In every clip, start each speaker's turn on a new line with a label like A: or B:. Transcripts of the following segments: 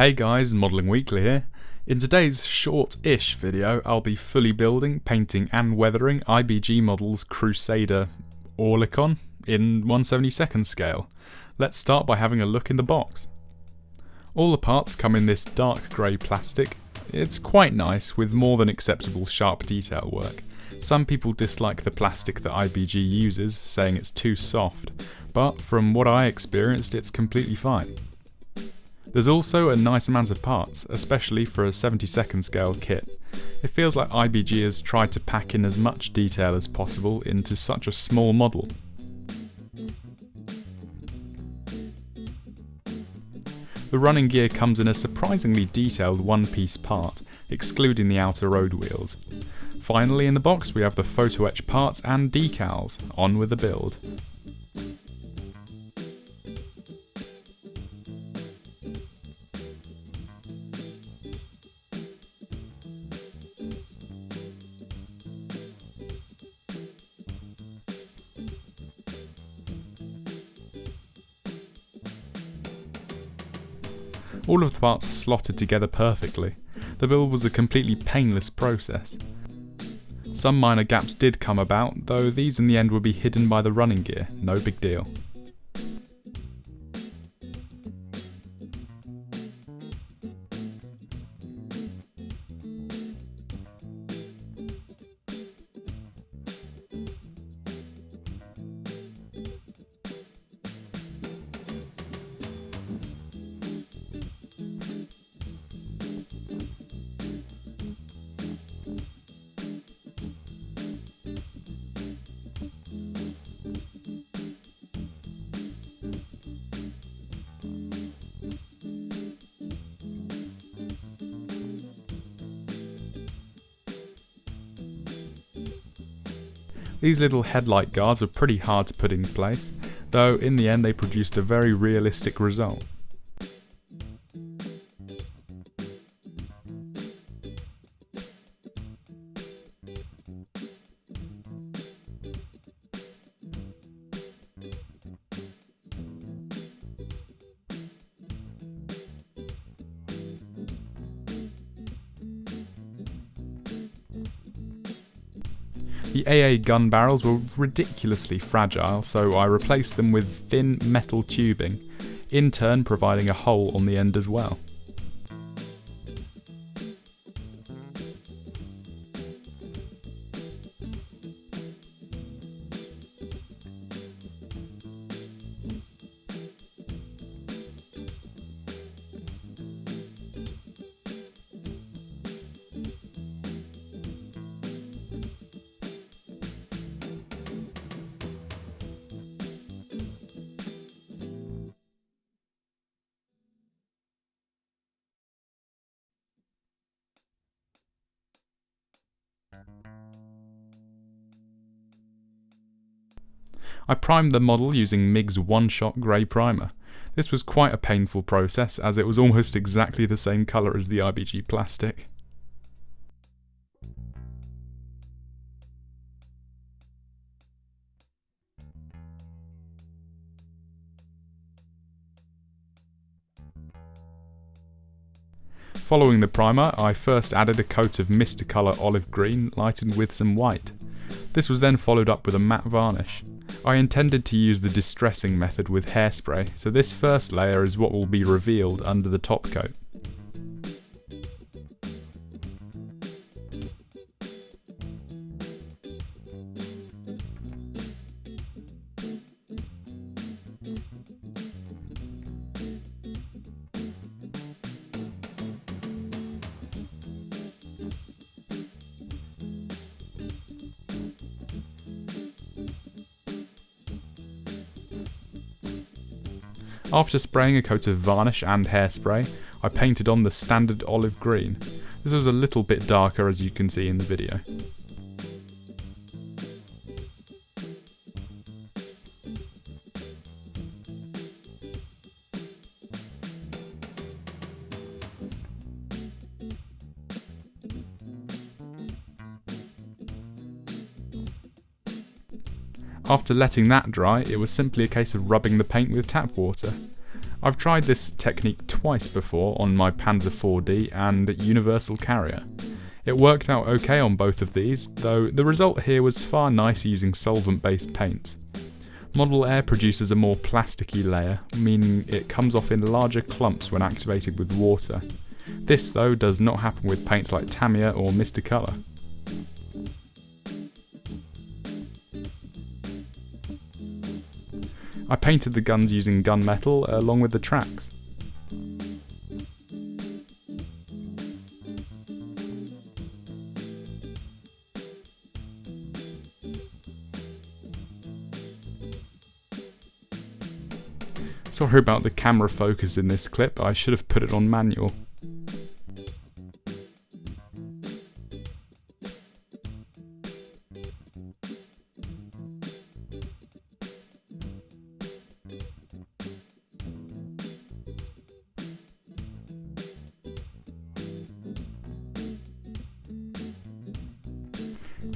A: Hey guys, Modelling Weekly here. In today's short-ish video, I'll be fully building, painting and weathering IBG Model's Crusader Oerlikon in 1/72 scale. Let's start by having a look in the box. All the parts come in this dark grey plastic. It's quite nice with more than acceptable sharp detail work. Some people dislike the plastic that IBG uses, saying it's too soft, but from what I experienced it's completely fine. There's also a nice amount of parts, especially for a 72nd scale kit. It feels like IBG has tried to pack in as much detail as possible into such a small model. The running gear comes in a surprisingly detailed one-piece part, excluding the outer road wheels. Finally in the box we have the photo etch parts and decals. On with the build. All of the parts are slotted together perfectly. The build was a completely painless process. Some minor gaps did come about, though these in the end would be hidden by the running gear, no big deal. These little headlight guards were pretty hard to put in place, though in the end they produced a very realistic result. The AA gun barrels were ridiculously fragile, so I replaced them with thin metal tubing, in turn providing a hole on the end as well. I primed the model using MIG's one-shot grey primer. This was quite a painful process as it was almost exactly the same colour as the IBG plastic. Following the primer, I first added a coat of Colour olive green lightened with some white. This was then followed up with a matte varnish. I intended to use the distressing method with Hairspray, so this first layer is what will be revealed under the top coat. After spraying a coat of varnish and hairspray, I painted on the standard olive green. This was a little bit darker as you can see in the video. After letting that dry, it was simply a case of rubbing the paint with tap water. I've tried this technique twice before on my Panzer 4D and Universal Carrier. It worked out okay on both of these, though the result here was far nicer using solvent-based paints. Model Air produces a more plasticky layer, meaning it comes off in larger clumps when activated with water. This, though, does not happen with paints like Tamiya or Mr. Colour. I painted the guns using gunmetal along with the tracks. Sorry about the camera focus in this clip, I should have put it on manual.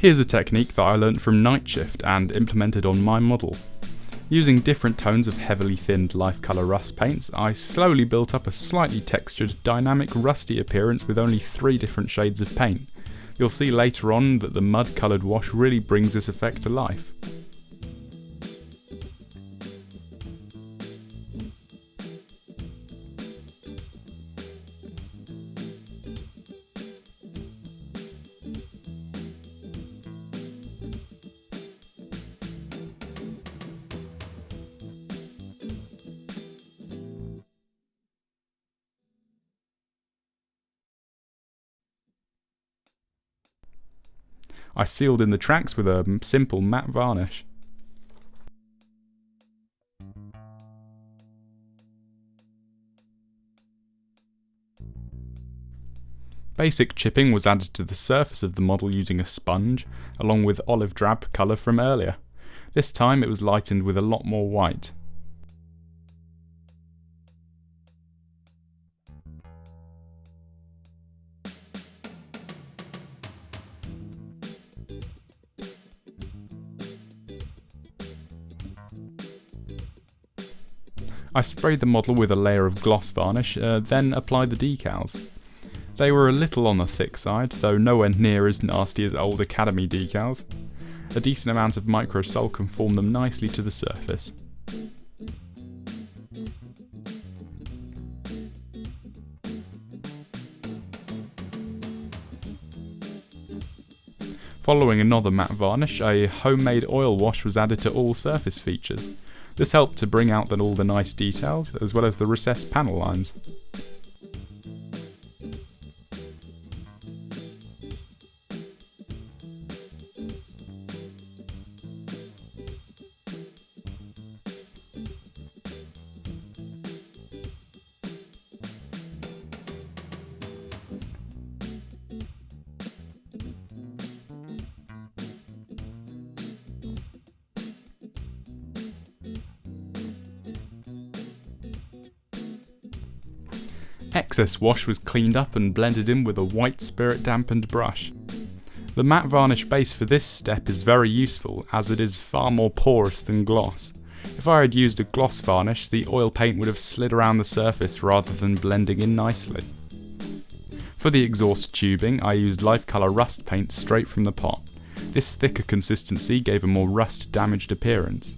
A: Here's a technique that I learnt from Night Shift and implemented on my model. Using different tones of heavily thinned life colour rust paints, I slowly built up a slightly textured, dynamic rusty appearance with only 3 different shades of paint. You'll see later on that the mud coloured wash really brings this effect to life. I sealed in the tracks with a simple matte varnish. Basic chipping was added to the surface of the model using a sponge, along with olive drab colour from earlier. This time it was lightened with a lot more white. I sprayed the model with a layer of gloss varnish, then applied the decals. They were a little on the thick side, though nowhere near as nasty as old Academy decals. A decent amount of microsol conformed them nicely to the surface. Following another matte varnish, a homemade oil wash was added to all surface features. This helped to bring out all the nice details, as well as the recessed panel lines. Excess wash was cleaned up and blended in with a white spirit dampened brush. The matte varnish base for this step is very useful as it is far more porous than gloss. If I had used a gloss varnish, the oil paint would have slid around the surface rather than blending in nicely. For the exhaust tubing, I used life colour rust paint straight from the pot. This thicker consistency gave a more rust damaged appearance.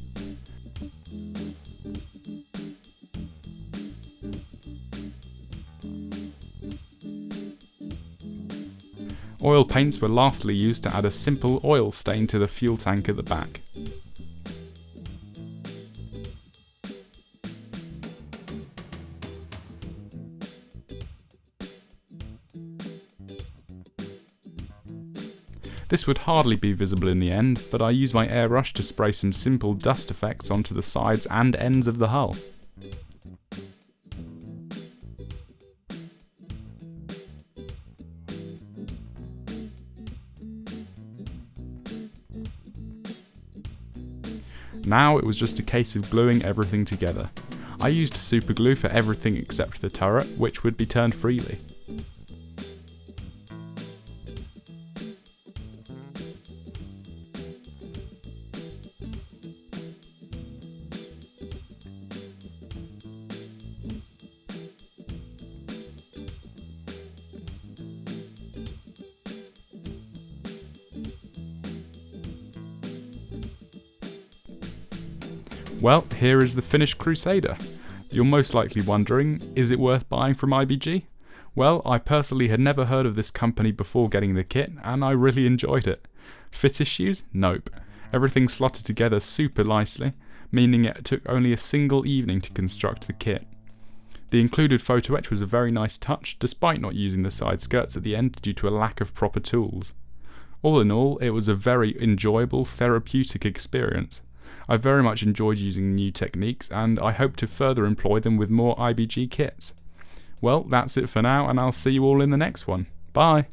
A: Oil paints were lastly used to add a simple oil stain to the fuel tank at the back. This would hardly be visible in the end, but I used my airbrush to spray some simple dust effects onto the sides and ends of the hull. Now it was just a case of gluing everything together. I used super glue for everything except the turret, which would be turned freely. Well, here is the finished Crusader. You're most likely wondering, is it worth buying from IBG? Well, I personally had never heard of this company before getting the kit, and I really enjoyed it. Fit issues? Nope. Everything slotted together super nicely, meaning it took only a single evening to construct the kit. The included photo etch was a very nice touch, despite not using the side skirts at the end due to a lack of proper tools. All in all, it was a very enjoyable, therapeutic experience. I very much enjoyed using new techniques, and I hope to further employ them with more IBG kits. Well, that's it for now, and I'll see you all in the next one. Bye!